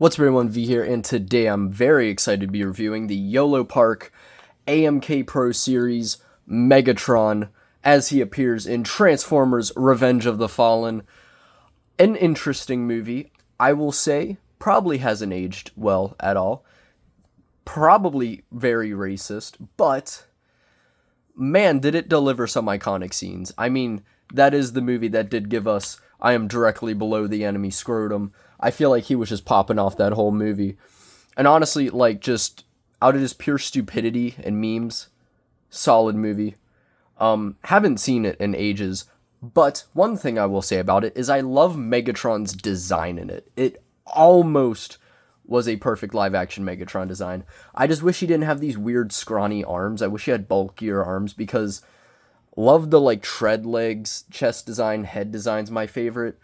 What's up everyone, V here, and today I'm very excited to be reviewing the Yolopark AMK Pro Series Megatron as he appears in Transformers Revenge of the Fallen. An interesting movie, I will say, probably hasn't aged well at all. Probably very racist, but man, did it deliver some iconic scenes. I mean, that is the movie that did give us I am directly below the enemy scrotum. I feel like he was just popping off that whole movie. And honestly, like, just out of just pure stupidity and memes, solid movie. Haven't seen it in ages, but one thing I will say about it is I love Megatron's design in it. It almost was a perfect live-action Megatron design. I just wish he didn't have these weird scrawny arms. I wish he had bulkier arms because love the, like, tread legs, chest design, head design's my favorite.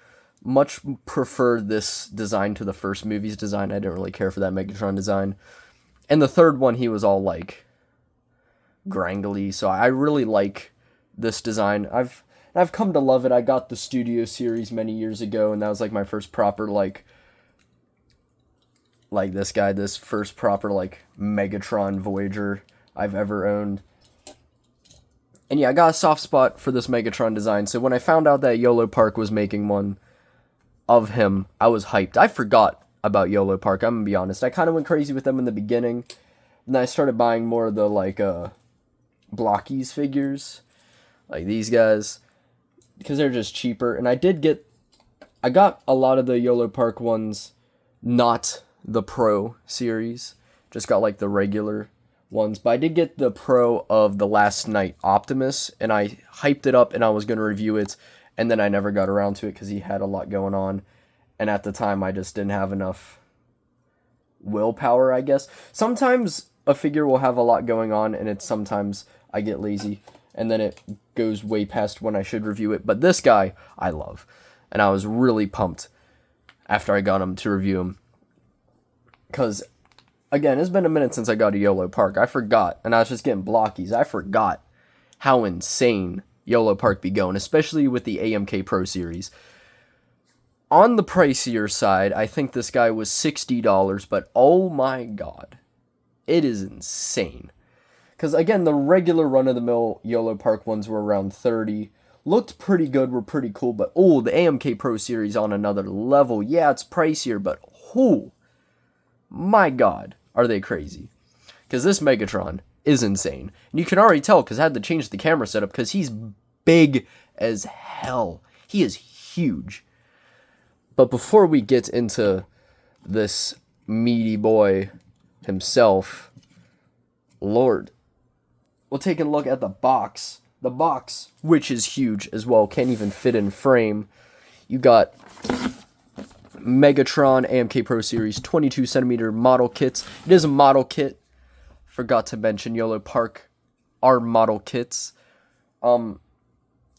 Much prefer this design to the first movie's design. I didn't really care for that Megatron design. And the third one, he was all, like, grangly, so I really like this design. I've come to love it. I got the Studio Series many years ago, and that was, like, my first proper, like this first proper, like, Megatron Voyager I've ever owned. And yeah, I got a soft spot for this Megatron design, so when I found out that Yolopark was making one of him, I was hyped. I forgot about Yolopark, I'm gonna be honest. I kind of went crazy with them in the beginning, and then I started buying more of the, like, Blockies figures, like these guys, because they're just cheaper. And I got a lot of the Yolopark ones, not the Pro series, just got, like, the regular ones, but I did get the Pro of the Last Night Optimus, and I hyped it up, and I was going to review it, and then I never got around to it, because he had a lot going on, and at the time, I just didn't have enough willpower, I guess. Sometimes a figure will have a lot going on, and sometimes I get lazy, and then it goes way past when I should review it, but this guy, I love, and I was really pumped after I got him to review him, because again, it's been a minute since I got a Yolopark. I forgot, and I was just getting blockies. I forgot how insane Yolopark be going, especially with the AMK Pro Series. On the pricier side, I think this guy was $60, but oh my god, it is insane. Because again, the regular run-of-the-mill Yolopark ones were around $30. Looked pretty good, were pretty cool, but oh, the AMK Pro Series on another level. Yeah, it's pricier, but whoo, my god, are they crazy. Because this Megatron is insane. And you can already tell because I had to change the camera setup because he's big as hell. He is huge. But before we get into this meaty boy himself, Lord, we'll take a look at the box. The box, which is huge as well, can't even fit in frame. You got Megatron AMK Pro Series 22 centimeter model kits. It is a model kit. Forgot to mention Yolopark are model kits. The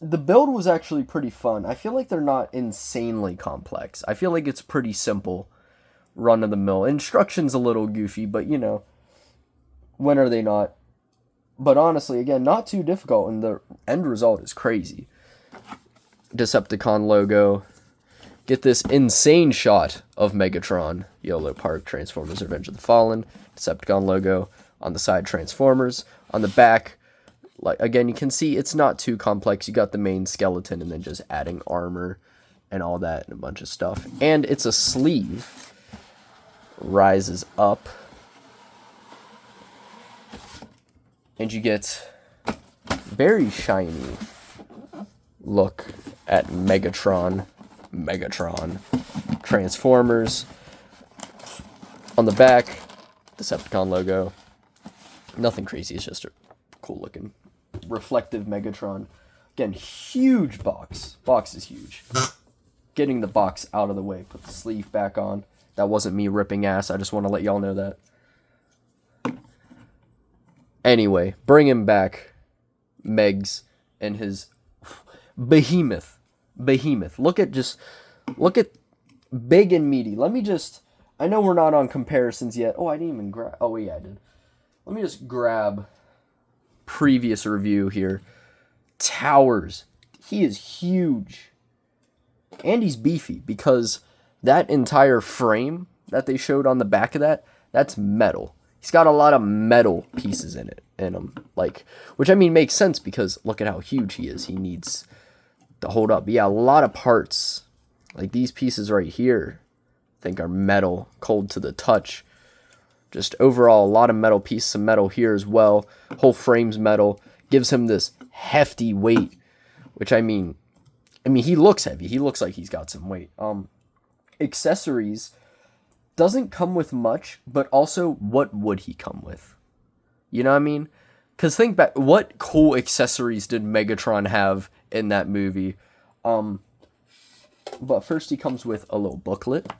build was actually pretty fun. I feel like they're not insanely complex. I feel like it's pretty simple, run of the mill. Instructions a little goofy, but you know, when are they not? But honestly, again, not too difficult, and the end result is crazy. Decepticon logo. Get this insane shot of Megatron, Yolopark Transformers Revenge of the Fallen, Decepticon logo, on the side Transformers, on the back, like, again, you can see it's not too complex. You got the main skeleton and then just adding armor and all that and a bunch of stuff. And it's a sleeve. Rises up. And you get very shiny look at Megatron, Transformers. On the back, Decepticon logo. Nothing crazy, it's just a cool looking reflective Megatron. Again, huge box. Box is huge. Getting the box out of the way, put the sleeve back on. That wasn't me ripping ass, I just want to let y'all know that. Anyway, bring him back, Megs, and his behemoth. Look at big and meaty. Let me just, I know we're not on comparisons yet. Oh, I didn't even grab, oh yeah, I did. Let me just grab previous review here. Towers. He is huge. And he's beefy because that entire frame that they showed on the back of that, that's metal. He's got a lot of metal pieces in him, like, which I mean makes sense because look at how huge he is. He needs to hold up. But yeah, a lot of parts, like these pieces right here, I think are metal, cold to the touch. Just overall, a lot of metal, pieces of metal here as well. Whole frame's metal, gives him this hefty weight, which I mean, he looks heavy. He looks like he's got some weight. Accessories doesn't come with much, but also what would he come with? You know what I mean? Because think back, what cool accessories did Megatron have in that movie? But first he comes with a little booklet.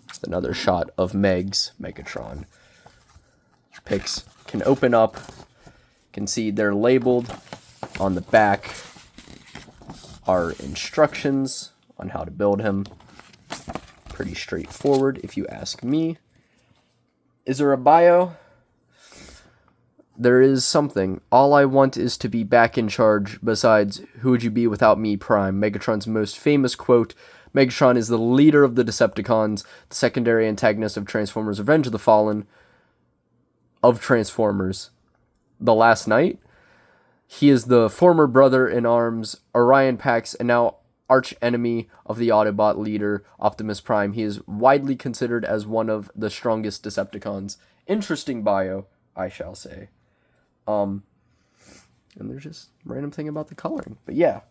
Just another shot of Megatron. Picks can open up. You can see they're labeled. On the back are instructions on how to build him. Pretty straightforward, if you ask me. Is there a bio? There is something. All I want is to be back in charge. Besides, who would you be without me, Prime? Megatron's most famous quote. Megatron is the leader of the Decepticons, the secondary antagonist of Transformers Revenge of the Fallen, of Transformers The Last Night. He is the former brother in arms, Orion Pax, and now arch enemy of the Autobot leader, Optimus Prime. He is widely considered as one of the strongest Decepticons. Interesting bio, I shall say. And there's just random thing about the coloring. But yeah.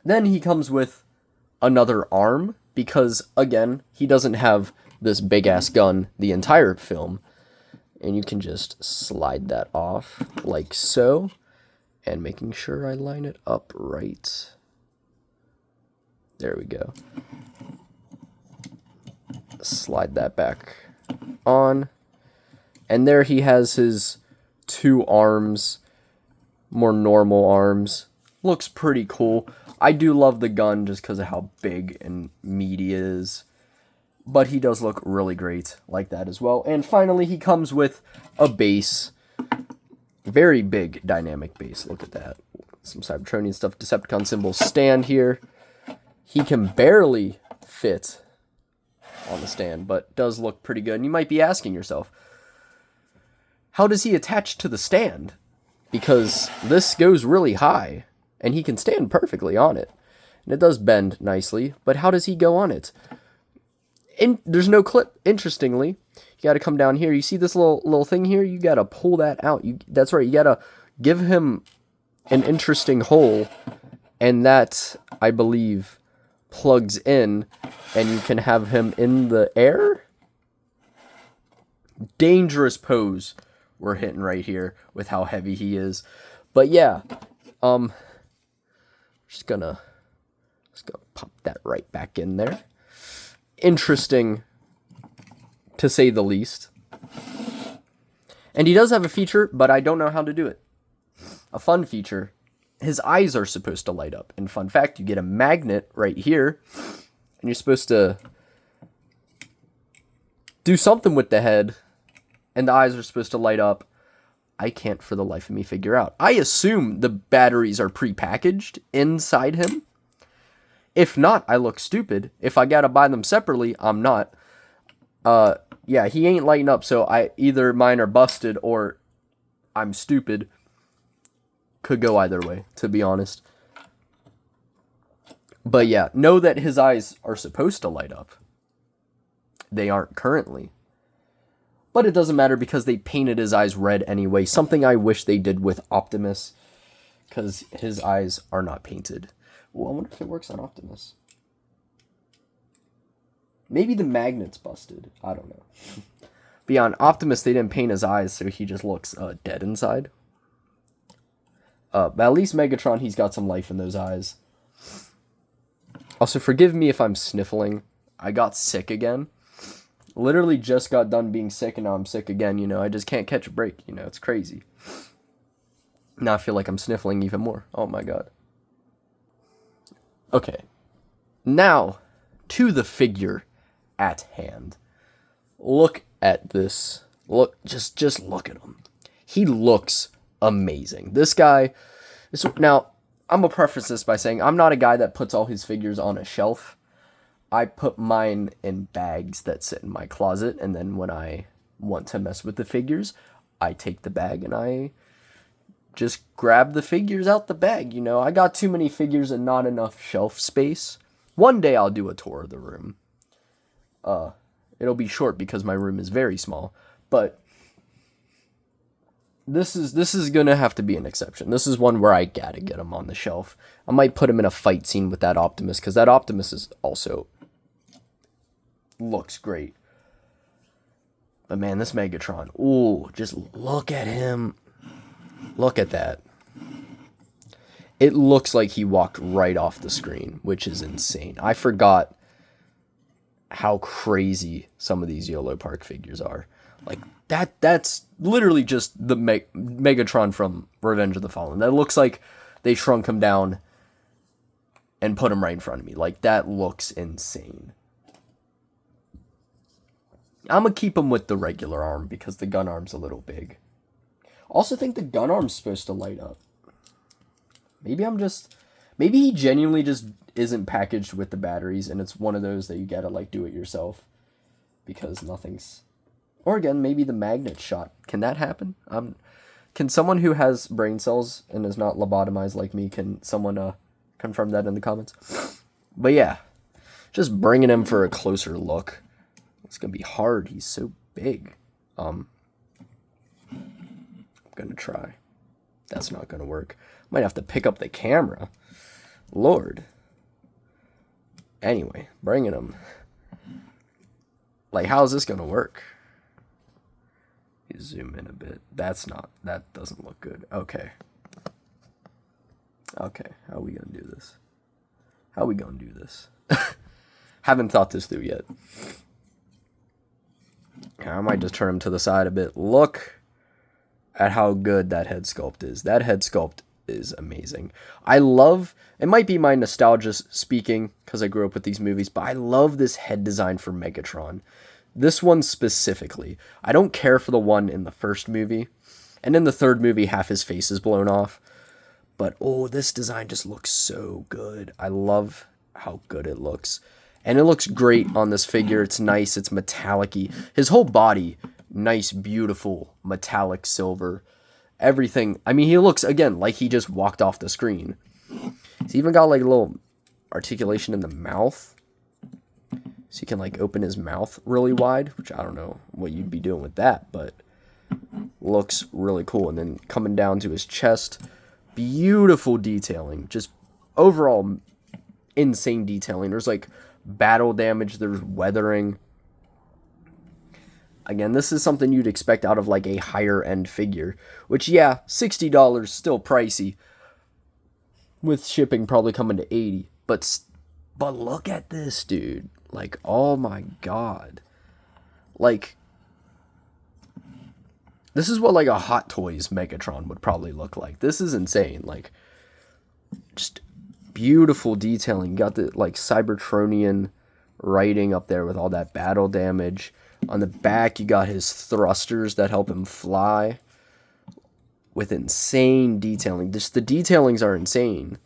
Then he comes with another arm, because, again, he doesn't have this big-ass gun the entire film. And you can just slide that off, like so. And making sure I line it up right. There we go. Slide that back on. And there he has his two arms, more normal arms. Looks pretty cool. I do love the gun just because of how big and meaty it is. But he does look really great like that as well. And finally, he comes with a base. Very big dynamic base. Look at that. Some Cybertronian stuff. Decepticon symbols stand here. He can barely fit on the stand, but does look pretty good. And you might be asking yourself, how does he attach to the stand? Because this goes really high, and he can stand perfectly on it. And it does bend nicely, but how does he go on it? There's no clip. Interestingly, you got to come down here. You see this little thing here? You got to pull that out. That's right. You got to give him an interesting hole, and that, I believe, plugs in, and you can have him in the air. Dangerous pose we're hitting right here with how heavy he is. But yeah, just gonna pop that right back in there. Interesting, to say the least. And he does have a feature, but I don't know how to do it. A fun feature. His eyes are supposed to light up. And fun fact, you get a magnet right here, and you're supposed to do something with the head, and the eyes are supposed to light up. I can't for the life of me figure out. I assume the batteries are pre-packaged inside him. If not, I look stupid. If I gotta buy them separately, I'm not. Yeah, he ain't lighting up, so either mine are busted or I'm stupid. Could go either way, to be honest. But yeah, know that his eyes are supposed to light up. They aren't currently. But it doesn't matter because they painted his eyes red anyway. Something I wish they did with Optimus, because his eyes are not painted. Well, I wonder if it works on Optimus. Maybe the magnet's busted. I don't know. Beyond Optimus, they didn't paint his eyes, so he just looks dead inside. But at least Megatron, he's got some life in those eyes. Also, forgive me if I'm sniffling. I got sick again. Literally just got done being sick, and now I'm sick again, you know. I just can't catch a break, you know. It's crazy. Now I feel like I'm sniffling even more. Oh my god. Okay. Now, to the figure at hand. Look at this. Just look at him. He looks amazing. This guy... Now, I'm going to preface this by saying I'm not a guy that puts all his figures on a shelf. I put mine in bags that sit in my closet, and then when I want to mess with the figures, I take the bag and I just grab the figures out the bag. You know, I got too many figures and not enough shelf space. One day I'll do a tour of the room. It'll be short because my room is very small, but this is gonna have to be an exception. This is one where I gotta get him on the shelf. I might put him in a fight scene with that Optimus, because that Optimus is also looks great. But man, this Megatron, ooh, just look at him. Look at that. It looks like he walked right off the screen, which is insane. I forgot how crazy some of these Yolopark figures are. Like, that's literally just the Megatron from Revenge of the Fallen. That looks like they shrunk him down and put him right in front of me. Like, that looks insane. I'm going to keep him with the regular arm because the gun arm's a little big. Also think the gun arm's supposed to light up. Maybe he genuinely just isn't packaged with the batteries, and it's one of those that you gotta, like, do it yourself. Because nothing's... Or again, maybe the magnet shot. Can that happen? Can someone who has brain cells and is not lobotomized like me, can someone confirm that in the comments? But yeah, just bringing him for a closer look. It's gonna be hard. He's so big. I'm gonna try. That's not gonna work. Might have to pick up the camera. Lord. Anyway, bringing him. Like, how's this gonna work? You zoom in a bit. That doesn't look good. Okay. Okay, how are we gonna do this? How are we gonna do this? Haven't thought this through yet. I might just turn him to the side a bit. Look at how good that head sculpt is. That head sculpt is amazing. I love, it might be my nostalgia speaking because I grew up with these movies, but I love this head design for Megatron. This one specifically. I don't care for the one in the first movie. And in the third movie, half his face is blown off. But, oh, this design just looks so good. I love how good it looks. And it looks great on this figure. It's nice. It's metallic-y. His whole body, nice, beautiful, metallic silver. Everything. I mean, he looks, again, like he just walked off the screen. He's even got, like, a little articulation in the mouth. So you can, like, open his mouth really wide, which I don't know what you'd be doing with that, but looks really cool. And then coming down to his chest, beautiful detailing. Just overall insane detailing. There's, like, battle damage. There's weathering. Again, this is something you'd expect out of, like, a higher-end figure. Which, yeah, $60, still pricey. With shipping probably coming to $80. But look at this, dude. Like, oh my god. Like, this is what, like, a Hot Toys Megatron would probably look like. This is insane. Like, just beautiful detailing. You got the, like, Cybertronian writing up there with all that battle damage. On the back, you got his thrusters that help him fly. With insane detailing. Just the detailings are insane.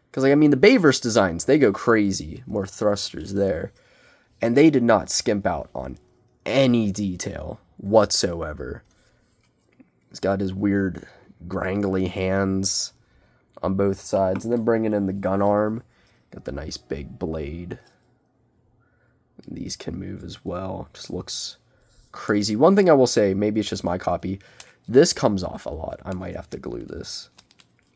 Because, like, I mean, the Bayverse designs, they go crazy. More thrusters there. And they did not skimp out on any detail whatsoever. He's got his weird, grangly hands on both sides. And then bringing in the gun arm. Got the nice big blade. And these can move as well. Just looks crazy. One thing I will say, maybe it's just my copy. This comes off a lot. I might have to glue this.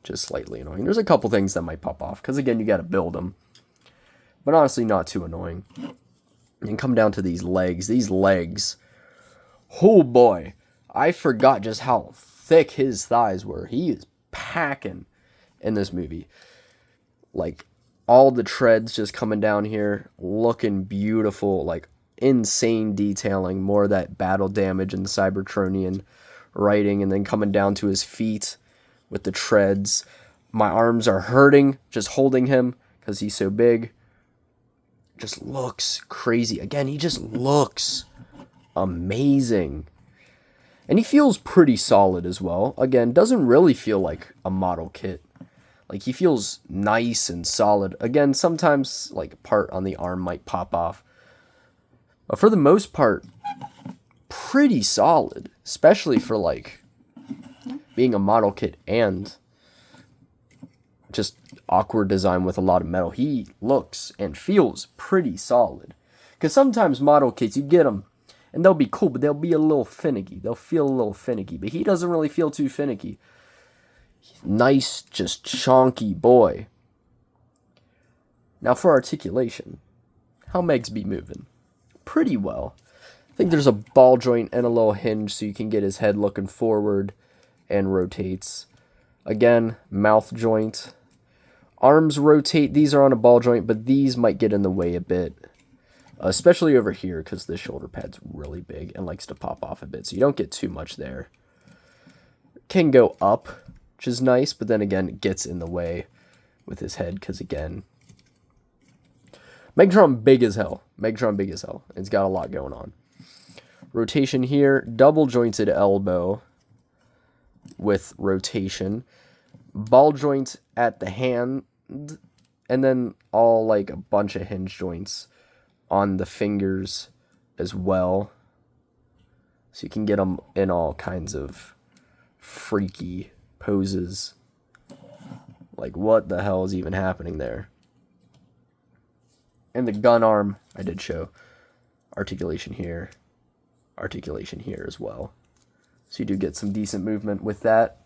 Just slightly annoying. There's a couple things that might pop off. Because, again, you got to build them. But honestly, not too annoying. And come down to these legs. These legs. Oh, boy. I forgot just how thick his thighs were. He is packing in this movie. Like, all the treads just coming down here. Looking beautiful. Like, insane detailing. More of that battle damage and Cybertronian writing. And then coming down to his feet. With the treads. My arms are hurting just holding him because he's so big. Just looks crazy. Again, he just looks amazing. And he feels pretty solid as well. Again, doesn't really feel like a model kit. Like, he feels nice and solid. Again, sometimes, like, a part on the arm might pop off. But for the most part, pretty solid. Especially for, like, being a model kit and just awkward design with a lot of metal. He looks and feels pretty solid. Because sometimes model kits, you get them, and they'll be cool, but they'll be a little finicky. They'll feel a little finicky. But he doesn't really feel too finicky. Nice, just chonky boy. Now for articulation. How Megs be moving? Pretty well. I think there's a ball joint and a little hinge so you can get his head looking forward and rotates. Again, mouth joint. Arms rotate. These are on a ball joint, but these might get in the way a bit. Especially over here because the shoulder pad's really big and likes to pop off a bit. So you don't get too much there. Can go up, which is nice, but then again, it gets in the way with his head because, again, Megatron big as hell. Megatron big as hell. It's got a lot going on. Rotation here, double jointed elbow with rotation. Ball joint at the hand, and then all like a bunch of hinge joints on the fingers as well. So you can get them in all kinds of freaky poses. Like, what the hell is even happening there? And the gun arm, I did show articulation here as well. So you do get some decent movement with that.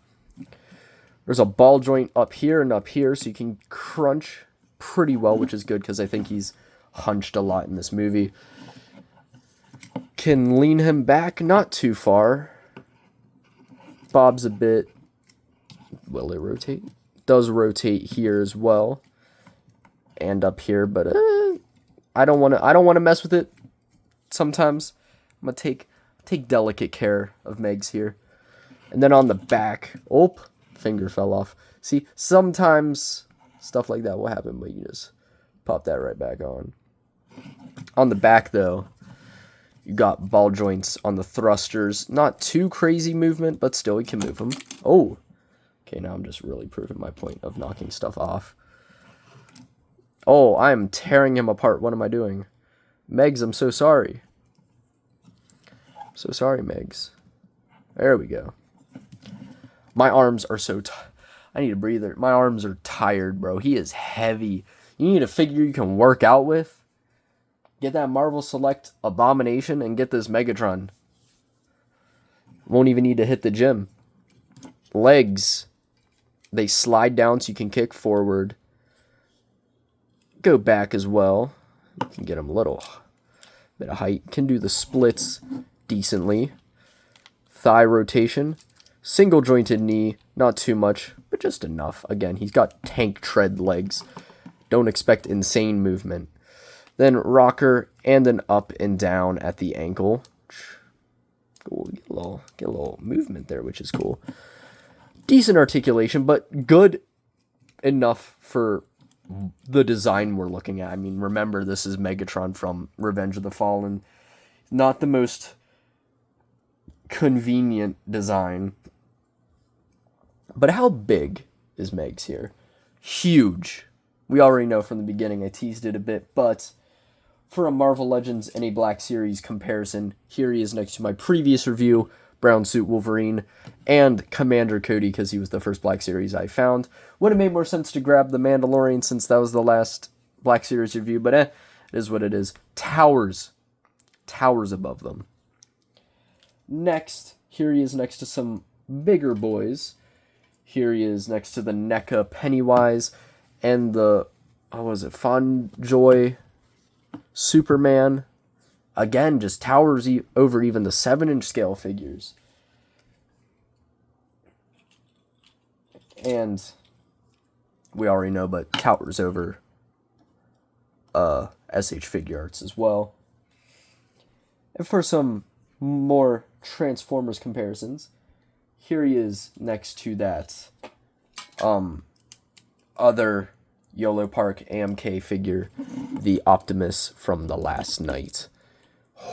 There's a ball joint up here and up here, so you can crunch pretty well, which is good because I think he's hunched a lot in this movie. Can lean him back, not too far. Bobs a bit. Will it rotate? Does rotate here as well. And up here, but I don't want to mess with it. Sometimes I'm gonna take delicate care of Megs here. And then on the back, finger fell off. See, sometimes stuff like that will happen, but you just pop that right back on. On the back though, you got ball joints on the thrusters. Not too crazy movement, but still you can move them. Oh, okay, now I'm just really proving my point of knocking stuff off. Oh, I'm tearing him apart. What am I doing? Megs, I'm so sorry. So sorry, Megs. There we go. My arms are so I need a breather. My arms are tired, bro. He is heavy. You need a figure you can work out with. Get that Marvel Select Abomination and get this Megatron. Won't even need to hit the gym. Legs. They slide down so you can kick forward. Go back as well. You can get him a little bit of height. Can do the splits decently. Thigh rotation. Single jointed knee. Not too much, but just enough. Again, he's got tank tread legs. Don't expect insane movement. Then rocker and an up and down at the ankle. Cool. Get a little movement there, which is cool. Decent articulation, but good enough for the design we're looking at. I mean, remember, this is Megatron from Revenge of the Fallen. Not the most convenient design. But how big is Megs here? Huge. We already know from the beginning. I teased it a bit, but for a Marvel Legends and a Black Series comparison, here he is next to my previous review, Brown Suit Wolverine, and Commander Cody, because he was the first Black Series I found. Would have made more sense to grab the Mandalorian since that was the last Black Series review, but it is what it is. Towers above them. Next, here he is next to some bigger boys. Here he is next to the NECA Pennywise and the, Fonjoy Superman. Again, just towers over even the 7-inch scale figures. And we already know, but towers over SH Figure Arts as well. And for some more Transformers comparisons, here he is next to that other Yolopark AMK figure, the Optimus from the Last Night.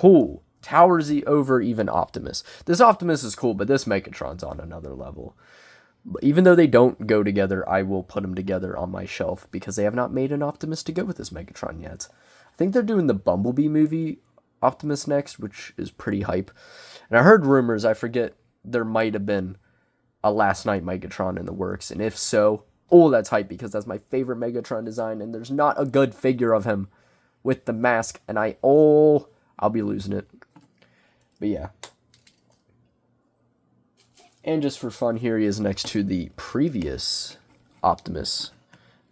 Oh, towers over even Optimus. This Optimus is cool, but this Megatron's on another level. Even though they don't go together, I will put them together on my shelf because they have not made an Optimus to go with this Megatron yet. I think they're doing the Bumblebee movie Optimus next, which is pretty hype. And I heard rumors, I forget, there might have been a Last Night Megatron in the works. And if so, oh, that's hype because that's my favorite Megatron design. And there's not a good figure of him with the mask. And I'll be losing it. But yeah. And just for fun, here he is next to the previous Optimus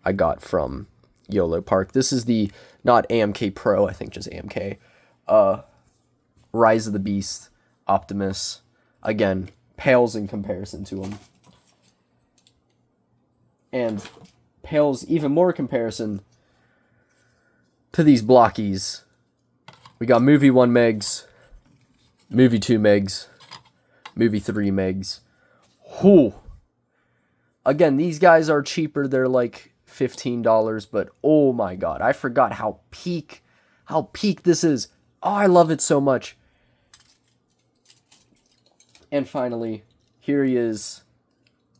I got from Yolopark. This is the, not AMK Pro, I think just AMK. Rise of the Beast Optimus. Again, pales in comparison to him. And pales even more comparison to these blockies. We got Movie 1 Megs, Movie 2 Megs, Movie 3 Megs. Whew. Again, these guys are cheaper. They're like $15, but oh my god, I forgot how peak this is. Oh, I love it so much. And finally, here he is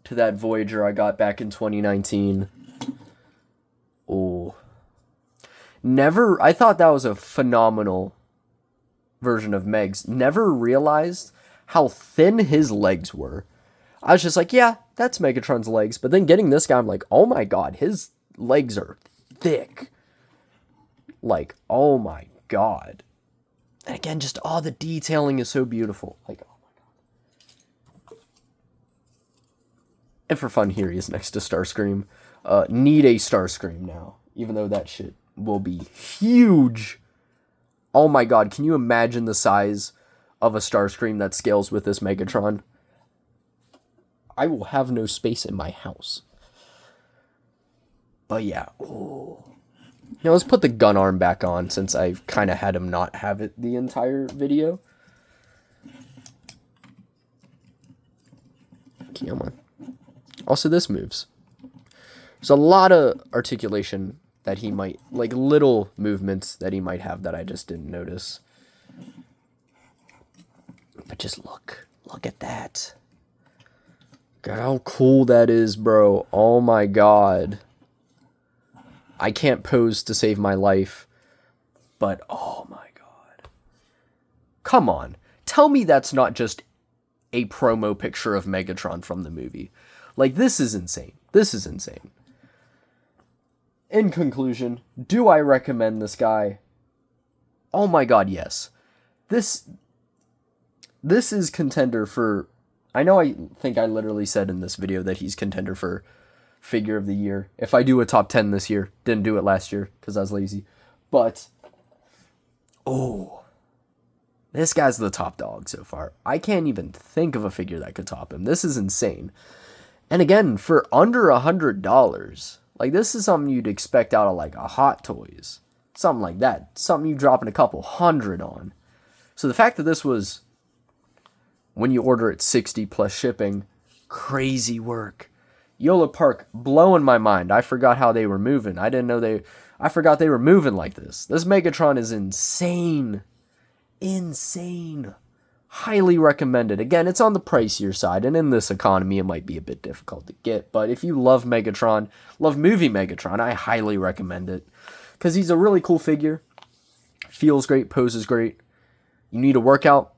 to that Voyager I got back in 2019. Oh. I thought that was a phenomenal version of Megs. Never realized how thin his legs were. I was just like, yeah, that's Megatron's legs. But then getting this guy, I'm like, oh my god, his legs are thick. Like, oh my god. And again, just all the detailing is so beautiful. Like, oh my god. And for fun, here he is next to Starscream. Need a Starscream now. Even though that shit will be huge. Oh my god, can you imagine the size of a Starscream that scales with this Megatron? I will have no space in my house. But yeah. Ooh. Now let's put the gun arm back on since I've kind of had him not have it the entire video. Come on. Also, this moves. There's a lot of articulation that he might, like little movements that he might have that I just didn't notice. But just look at that. God, how cool that is, bro. Oh my god. I can't pose to save my life, but oh my god. Come on. Tell me that's not just a promo picture of Megatron from the movie. Like, this is insane. This is insane. In conclusion, do I recommend this guy? Oh my god, yes. This is contender for... I know I think I literally said in this video that he's contender for figure of the year. If I do a top 10 this year. Didn't do it last year because I was lazy. But, oh, this guy's the top dog so far. I can't even think of a figure that could top him. This is insane. And again, for under $100, like this is something you'd expect out of like a Hot Toys. Something like that. Something you dropping a couple hundred on. So the fact that this was, when you order it, 60 plus shipping, crazy work. Yolopark blowing my mind. I forgot how they were moving. I forgot they were moving like this. This Megatron is insane. Insane. Highly recommended. Again, it's on the pricier side, and in this economy, it might be a bit difficult to get. But if you love Megatron, love movie Megatron, I highly recommend it. Because he's a really cool figure. Feels great, poses great. You need a workout.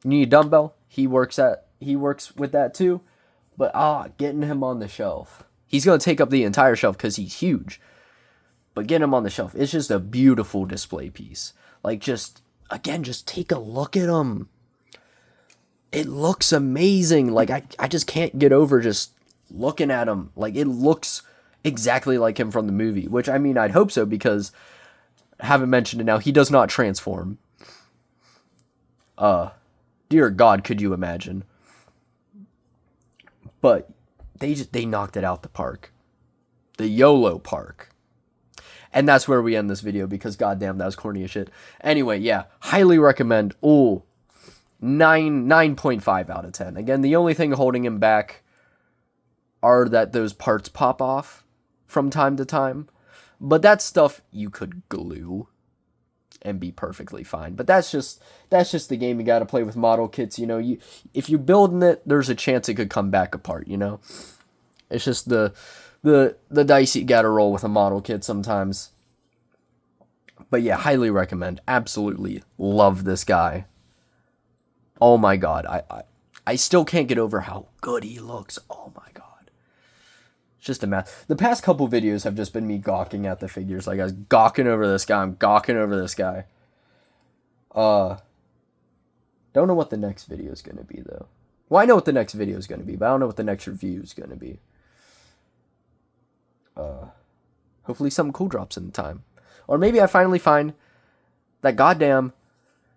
You need a dumbbell. He works with that too. But getting him on the shelf. He's going to take up the entire shelf because he's huge. But getting him on the shelf, it's just a beautiful display piece. Like, just take a look at him. It looks amazing. Like, I just can't get over just looking at him. Like, it looks exactly like him from the movie. Which, I mean, I'd hope so because, I haven't mentioned it now, he does not transform. Dear God, could you imagine? But they knocked it out the park. The Yolopark. And that's where we end this video because goddamn, that was corny as shit. Anyway, yeah, highly recommend. Ooh, 9.5 out of 10. Again, the only thing holding him back are that those parts pop off from time to time. But that stuff you could glue. and be perfectly fine. But that's just the game you got to play with model kits. You know, if you're building it, there's a chance it could come back apart. You know, it's just the dice you got to roll with a model kit sometimes. But yeah, highly recommend. Absolutely love this guy. Oh my god, I still can't get over how good he looks. Oh my god. It's just a mess. The past couple videos have just been me gawking at the figures. Like, I was gawking over this guy. I'm gawking over this guy. Don't know what the next video is going to be, though. Well, I know what the next video is going to be, but I don't know what the next review is going to be. Hopefully something cool drops in time. Or maybe I finally find that goddamn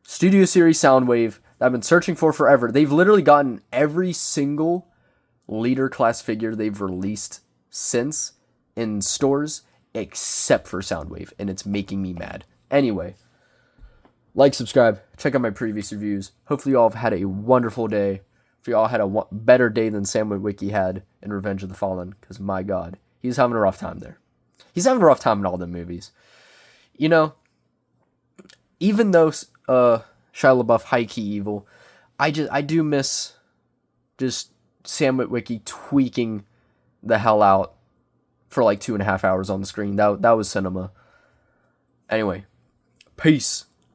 Studio Series Soundwave that I've been searching for forever. They've literally gotten every single leader class figure they've released since in stores except for Soundwave, and it's making me mad. Anyway, like, subscribe, check out my previous reviews. Hopefully you all have had a wonderful day. If you all had a better day than Sam Witwicky had in Revenge of the Fallen, because my god, he's having a rough time there. He's having a rough time in all the movies. You know, even though Shia LaBeouf high-key evil, I do miss just Sam Witwicky tweaking the hell out for like 2.5 hours on the screen. That was cinema. Anyway, peace.